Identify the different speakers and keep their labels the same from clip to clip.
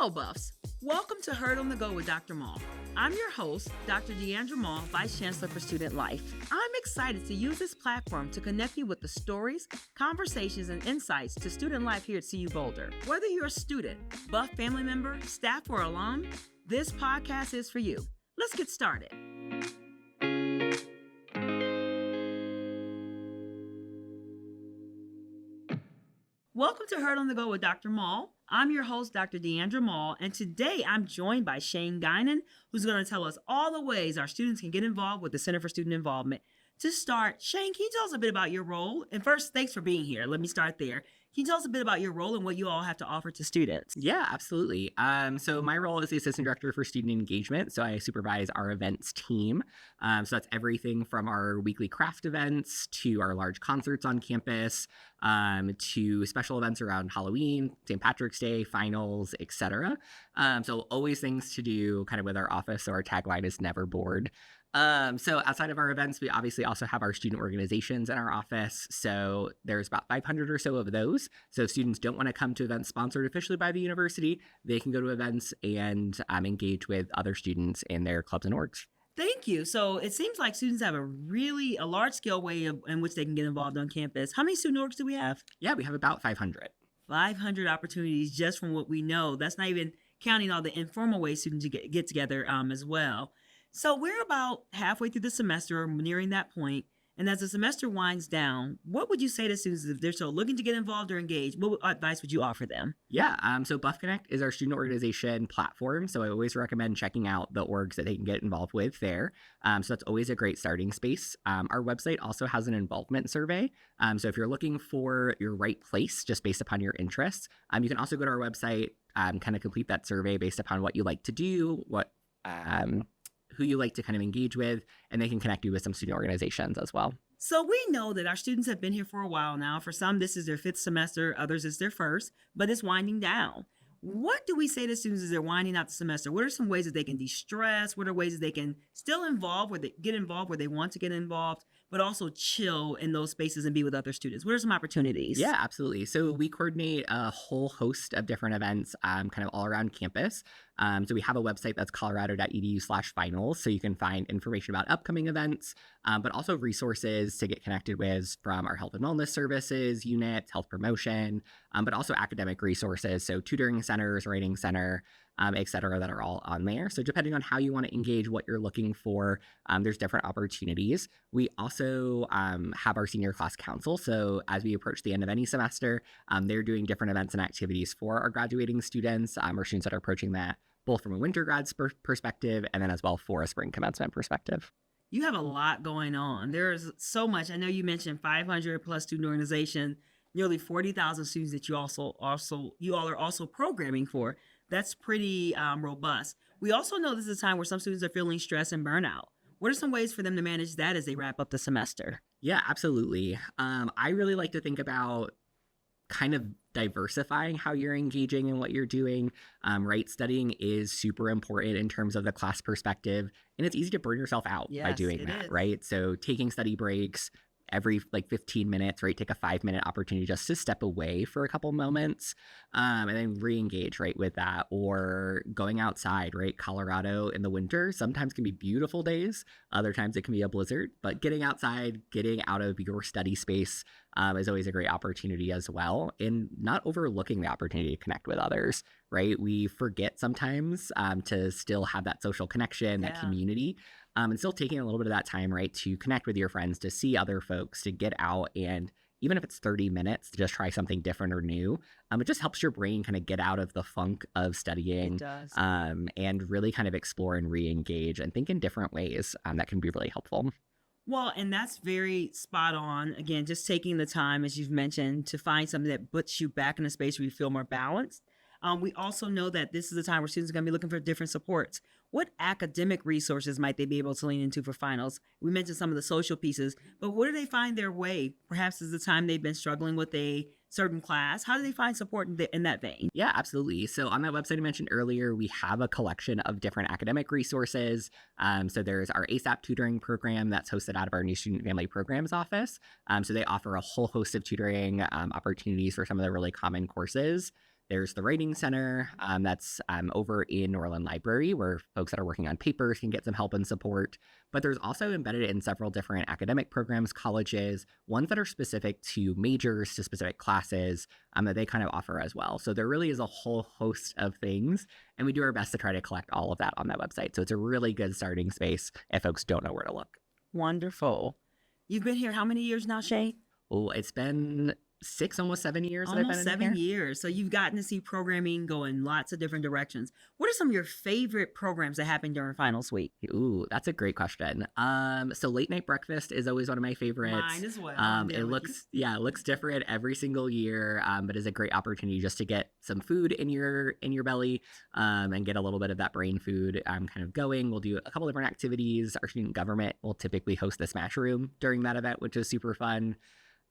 Speaker 1: Hello, Buffs. Welcome to Heard on the Go with Dr. Mull. I'm your host, Dr. Mull, Vice Chancellor for Student Life. I'm excited to use this platform to connect you with the stories, conversations, and insights to student life here at CU Boulder. Whether you're a student, Buff family member, staff, or alum, this podcast is for you. Let's get started. Welcome to Heard on the Go with Dr. Mull. I'm your host, Dr. Mull, and today I'm joined by Shane Guinan, who's going to tell us all the ways our students can get involved with the Center for Student Involvement. To start, Shane, can you tell us a bit about your role? And first, thanks for being here. Let me start there. Can you tell us a bit about your role and what you all have to offer to students?
Speaker 2: Yeah, absolutely. So my role is the Assistant Director for Student Engagement. So I supervise our events team. So that's everything from our weekly craft events to our large concerts on campus, to special events around Halloween, St. Patrick's Day, finals, etc. So always things to do kind of with our office. So our tagline is never bored. So outside of our events, we obviously also have our student organizations in our office. So there's about 500 or so of those. So if students don't want to come to events sponsored officially by the university, they can go to events and engage with other students in their clubs and orgs.
Speaker 1: Thank you. So it seems like students have a large scale way in which they can get involved on campus. How many student orgs do we have?
Speaker 2: Yeah, we have about 500.
Speaker 1: 500 opportunities just from what we know. That's not even counting all the informal ways students get together as well. So we're about halfway through the semester, or nearing that point, and as the semester winds down, what would you say to students if they're still looking to get involved or engaged? What advice would you offer them?
Speaker 2: Yeah, so Buff Connect is our student organization platform, so I always recommend checking out the orgs that they can get involved with there. So that's always a great starting space. Our website also has an involvement survey, so if you're looking for your right place just based upon your interests, you can also go to our website, kind of complete that survey based upon what you like to do, who you like to kind of engage with, and they can connect you with some student organizations as well.
Speaker 1: So we know that our students have been here for a while now. For some, this is their 5th semester, others it's their 1st, but it's winding down. What do we say to students as they're winding out the semester? What are some ways that they can de-stress? What are ways that they can still get involved where they want to get involved, but also chill in those spaces and be with other students? What are some opportunities?
Speaker 2: Yeah, absolutely. So we coordinate a whole host of different events kind of all around campus. So we have a website that's colorado.edu/finals. So you can find information about upcoming events, but also resources to get connected with from our health and wellness services unit, health promotion, but also academic resources. So tutoring centers, writing center, et cetera, that are all on there. So depending on how you want to engage, what you're looking for, there's different opportunities. We also have our senior class council. So as we approach the end of any semester, they're doing different events and activities for our graduating students or students that are approaching that, both from a winter grad perspective and then as well for a spring commencement perspective.
Speaker 1: You have a lot going on. There's so much. I know you mentioned 500 plus student organization, nearly 40,000 students that you all are also programming for. That's pretty robust. We also know this is a time where some students are feeling stress and burnout. What are some ways for them to manage that as they wrap up the semester?
Speaker 2: Yeah, absolutely. I really like to think about kind of diversifying how you're engaging in what you're doing, right? Studying is super important in terms of the class perspective, and it's easy to burn yourself out by doing that, right? So taking study breaks every 15 minutes, right? Take a 5-minute opportunity just to step away for a couple moments and then re-engage, right, with that. Or going outside, right? Colorado in the winter sometimes can be beautiful days. Other times it can be a blizzard, but getting outside, getting out of your study space is always a great opportunity as well. And not overlooking the opportunity to connect with others, right? We forget sometimes to still have that social connection, that community. And still taking a little bit of that time, right, to connect with your friends, to see other folks, to get out, and even if it's 30 minutes, to just try something different or new, it just helps your brain kind of get out of the funk of studying.
Speaker 1: It does.
Speaker 2: And really kind of explore and re-engage and think in different ways that can be really helpful.
Speaker 1: Well, and that's very spot on. Again, just taking the time, as you've mentioned, to find something that puts you back in a space where you feel more balanced. We also know that this is a time where students are going to be looking for different supports. What academic resources might they be able to lean into for finals? We mentioned some of the social pieces, but where do they find their way? Perhaps is the time they've been struggling with a certain class. How do they find support in that vein?
Speaker 2: Yeah, absolutely. So on that website I mentioned earlier, we have a collection of different academic resources. So there's our ASAP tutoring program that's hosted out of our new student family programs office. So they offer a whole host of tutoring opportunities for some of the really common courses. There's the Writing Center that's over in Norland Library, where folks that are working on papers can get some help and support. But there's also embedded in several different academic programs, colleges, ones that are specific to majors, to specific classes that they kind of offer as well. So there really is a whole host of things, and we do our best to try to collect all of that on that website. So it's a really good starting space if folks don't know where to look.
Speaker 1: Wonderful. You've been here how many years now, Shane?
Speaker 2: Oh, it's been 6, almost 7 years that I've
Speaker 1: Almost
Speaker 2: been in
Speaker 1: 7
Speaker 2: here.
Speaker 1: years. So you've gotten to see programming go in lots of different directions. What are some of your favorite programs that happen during finals week?
Speaker 2: Ooh, that's a great question. So late night breakfast is always one of my favorites.
Speaker 1: Mine as well. I'm there
Speaker 2: It
Speaker 1: with
Speaker 2: looks different every single year, but is a great opportunity just to get some food in your belly, and get a little bit of that brain food kind of going. We'll do a couple different activities. Our student government will typically host the Smash Room during that event, which is super fun.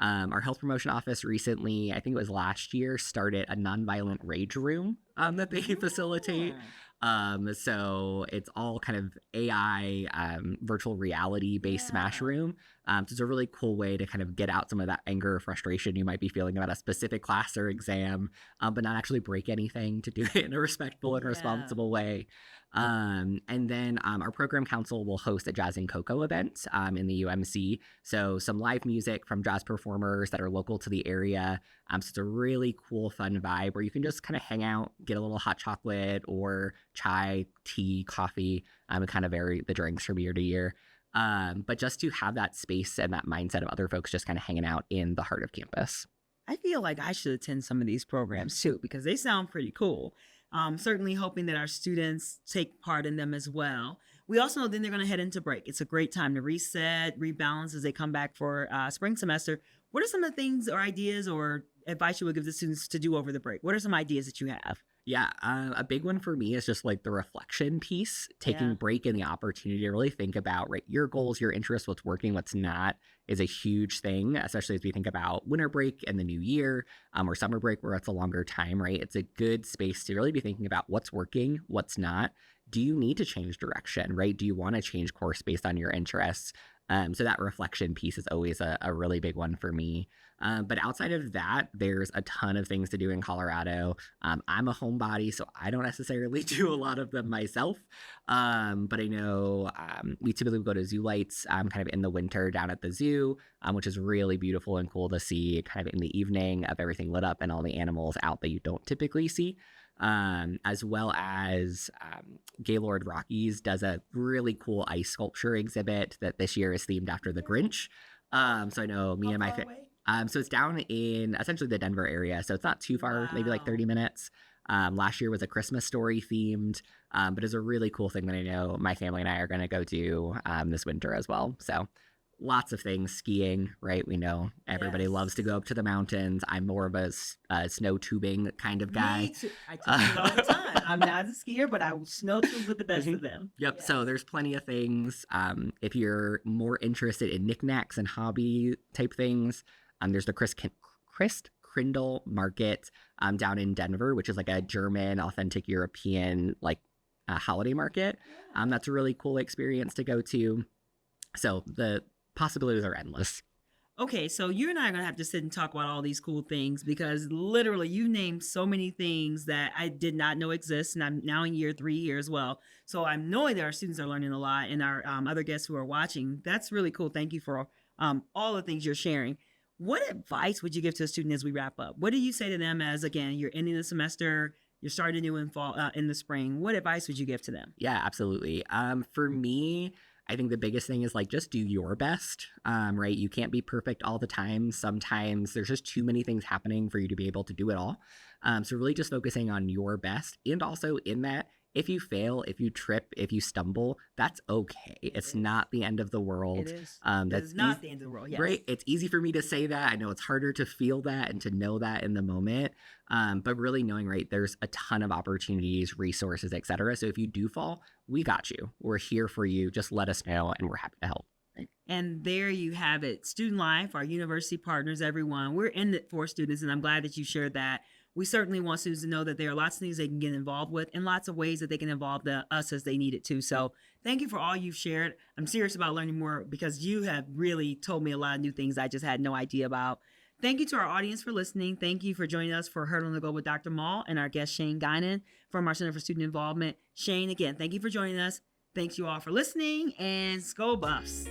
Speaker 2: Our health promotion office recently, I think it was last year, started a nonviolent rage room that they facilitate. So it's all kind of AI, virtual reality based Smash Room. So it's a really cool way to kind of get out some of that anger or frustration you might be feeling about a specific class or exam, but not actually break anything, to do it in a respectful and responsible way. And then our program council will host a Jazz and Cocoa event in the UMC. So some live music from jazz performers that are local to the area. So it's a really cool, fun vibe where you can just kind of hang out, get a little hot chocolate or chai, tea, coffee, and kind of vary the drinks from year to year. But just to have that space and that mindset of other folks just kind of hanging out in the heart of campus.
Speaker 1: I feel like I should attend some of these programs too because they sound pretty cool. Certainly hoping that our students take part in them as well. We also know then they're going to head into break. It's a great time to reset, rebalance as they come back for spring semester. What are some of the things or ideas or advice you would give the students to do over the break? What are some ideas that you have?
Speaker 2: Yeah, a big one for me is just like the reflection piece, taking break and the opportunity to really think about, right, your goals, your interests, what's working, what's not, is a huge thing, especially as we think about winter break and the new year, or summer break where it's a longer time, right? It's a good space to really be thinking about what's working, what's not. Do you need to change direction, right? Do you want to change course based on your interests? So that reflection piece is always a really big one for me. But outside of that, there's a ton of things to do in Colorado. I'm a homebody, so I don't necessarily do a lot of them myself. But I know we typically go to zoo lights kind of in the winter down at the zoo, which is really beautiful and cool to see kind of in the evening of everything lit up and all the animals out that you don't typically see. As well as Gaylord Rockies does a really cool ice sculpture exhibit that this year is themed after the Grinch. So I know me and my so it's down in essentially the Denver area, so it's not too far, maybe like 30 minutes. Last year was a Christmas story themed, but it's a really cool thing that I know my family and I are going to go do this winter as well. So lots of things. Skiing, right? We know everybody loves to go up to the mountains. I'm more of a snow tubing kind of guy.
Speaker 1: Me too. I tube it all the time. I'm not a skier, but I will snow tube with the best of them.
Speaker 2: Yep. Yes. So there's plenty of things. If you're more interested in knickknacks and hobby type things, there's the Chris Krindle Market down in Denver, which is like a German, authentic European like holiday market. That's a really cool experience to go to. So the possibilities are endless.
Speaker 1: Okay, so you and I are going to have to sit and talk about all these cool things because literally you named so many things that I did not know exist, and I'm now in year 3 here as well. So I'm knowing that our students are learning a lot, and our other guests who are watching, that's really cool. Thank you for all the things you're sharing. What advice would you give to a student as we wrap up? What do you say to them as, again, you're ending the semester, you're starting new in fall, in the spring? What advice would you give to them?
Speaker 2: Yeah, absolutely. For me, I think the biggest thing is like just do your best, right? You can't be perfect all the time. Sometimes there's just too many things happening for you to be able to do it all. So really just focusing on your best, and also in that, if you fail, if you trip, if you stumble, that's okay. It's not the end of the world.
Speaker 1: It is.
Speaker 2: That's
Speaker 1: not the end of the world. Yes.
Speaker 2: Right. It's easy for me to say that. I know it's harder to feel that and to know that in the moment. But really knowing, right, there's a ton of opportunities, resources, etc. So if you do fall, we got you. We're here for you. Just let us know and we're happy to help.
Speaker 1: And there you have it. Student life, our university partners, everyone. We're in it for students, and I'm glad that you shared that. We certainly want students to know that there are lots of things they can get involved with and lots of ways that they can involve us as they need it to. So thank you for all you've shared. I'm serious about learning more because you have really told me a lot of new things I just had no idea about. Thank you to our audience for listening. Thank you for joining us for Heard on the Go with Dr. Mull and our guest Shane Guinan from our Center for Student Involvement. Shane, again, thank you for joining us. Thanks you all for listening, and Go Buffs.